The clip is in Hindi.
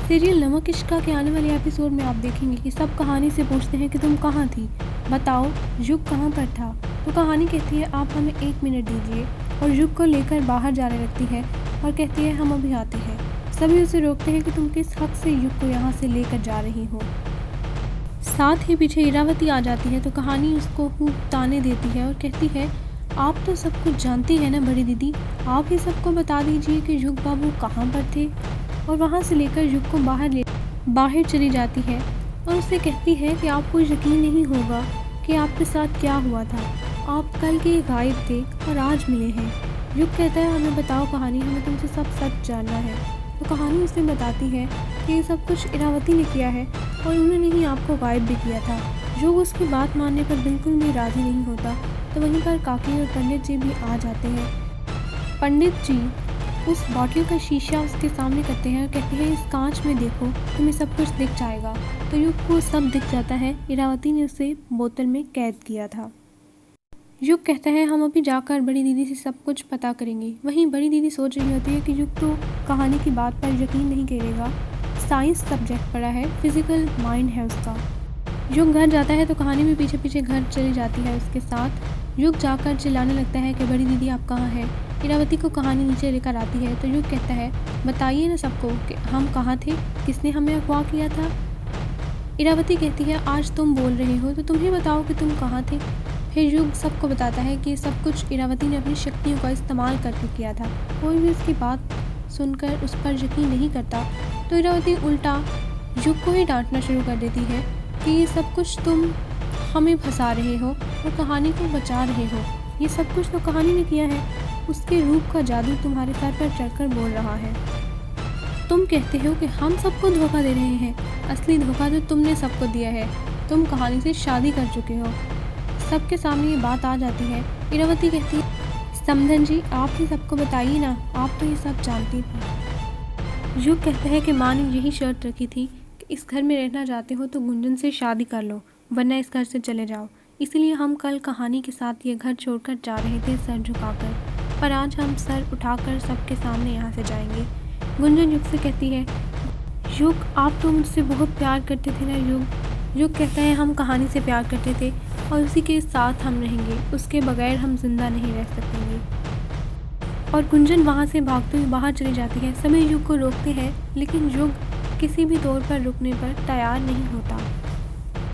सीरियल नमक इश्क के आने वाले एपिसोड में आप देखेंगे कि सब कहानी से पूछते हैं कि तुम कहाँ थी, बताओ युग कहाँ पर था। तो कहानी कहती है आप हमें 1 मिनट दीजिए, और युग को लेकर बाहर जाने लगती है और कहती है हम अभी आते हैं। सभी उसे रोकते हैं कि तुम किस हक से युग को यहाँ से लेकर जा रही हो। साथ ही पीछे इरावती आ जाती है तो कहानी उसको खूब ताने देती है और कहती है आप तो सब कुछ जानती है ना बड़ी दीदी, आप ही सबको बता दीजिए कि युग बाबू कहाँ पर थे। और वहाँ से लेकर युग को बाहर चली जाती है और उससे कहती है कि आपको यकीन नहीं होगा कि आपके साथ क्या हुआ था। आप कल के गायब थे और आज मिले हैं। युग कहता है हमें बताओ कहानी, हमें तुमसे सब सच जानना है। तो कहानी उसे बताती है कि ये सब कुछ इरावती ने किया है और उन्होंने ही आपको गायब भी किया था। युग उसकी बात मानने पर बिल्कुल भी राज़ी नहीं होता। तो वहीं पर काकी और पंडित जी भी आ जाते हैं। पंडित जी उस बॉटल का शीशा उसके सामने करते हैं और कहते हैं इस कांच में देखो, तुम्हें सब कुछ दिख जाएगा। तो युग को सब दिख जाता है, इरावती ने उसे बोतल में कैद किया था। युग कहता है हम अभी जाकर बड़ी दीदी से सब कुछ पता करेंगे। वहीं बड़ी दीदी सोच रही होती है कि युग तो कहानी की बात पर यकीन नहीं करेगा, साइंस सब्जेक्ट पढ़ा है, फिजिकल माइंड है उसका। युग घर जाता है तो कहानी भी पीछे पीछे घर चली जाती है उसके साथ। युग जाकर चिल्लाने लगता है कि बड़ी दीदी आप कहाँ हैं। इरावती को कहानी नीचे लेकर आती है तो युग कहता है बताइए ना सबको कि हम कहाँ थे, किसने हमें अगवा किया था। इरावती कहती है आज तुम बोल रहे हो तो तुम ही बताओ कि तुम कहाँ थे। फिर युग सबको बताता है कि सब कुछ इरावती ने अपनी शक्तियों का इस्तेमाल करके किया था। कोई भी उसकी बात सुनकर उस पर यकीन नहीं करता तो इरावती उल्टा युग को ही डांटना शुरू कर देती है कि ये सब कुछ तुम हमें फंसा रहे हो और कहानी को बचा रहे हो। ये सब कुछ तो कहानी ने किया है, उसके रूप का जादू तुम्हारे सर पर चढ़कर बोल रहा है। तुम कहते हो कि हम सबको धोखा दे रहे हैं, असली धोखा तो तुमने सबको दिया है। तुम कहानी से शादी कर चुके हो। सबके सामने ये बात आ जाती है। इरावती कहती है समधन जी आप ही सबको बताइए ना, आप तो ये सब जानती थी। युग कहता है कि माँ ने यही शर्त रखी थी कि इस घर में रहना चाहते हो तो गुंजन से शादी कर लो, वरना इस घर से चले जाओ। इसलिए हम कल कहानी के साथ ये घर छोड़कर जा रहे थे सर झुकाकर, पर आज हम सर उठाकर सबके सामने यहाँ से जाएंगे। गुंजन युग से कहती है युग आप तो मुझसे बहुत प्यार करते थे ना युग। युग कहता है हम कहानी से प्यार करते थे और उसी के साथ हम रहेंगे, उसके बगैर हम जिंदा नहीं रह सकेंगे। और गुंजन वहाँ से भागते हुए बाहर चली जाती है। सभी युग को रोकते हैं लेकिन युग किसी भी तौर पर रुकने पर तैयार नहीं होता।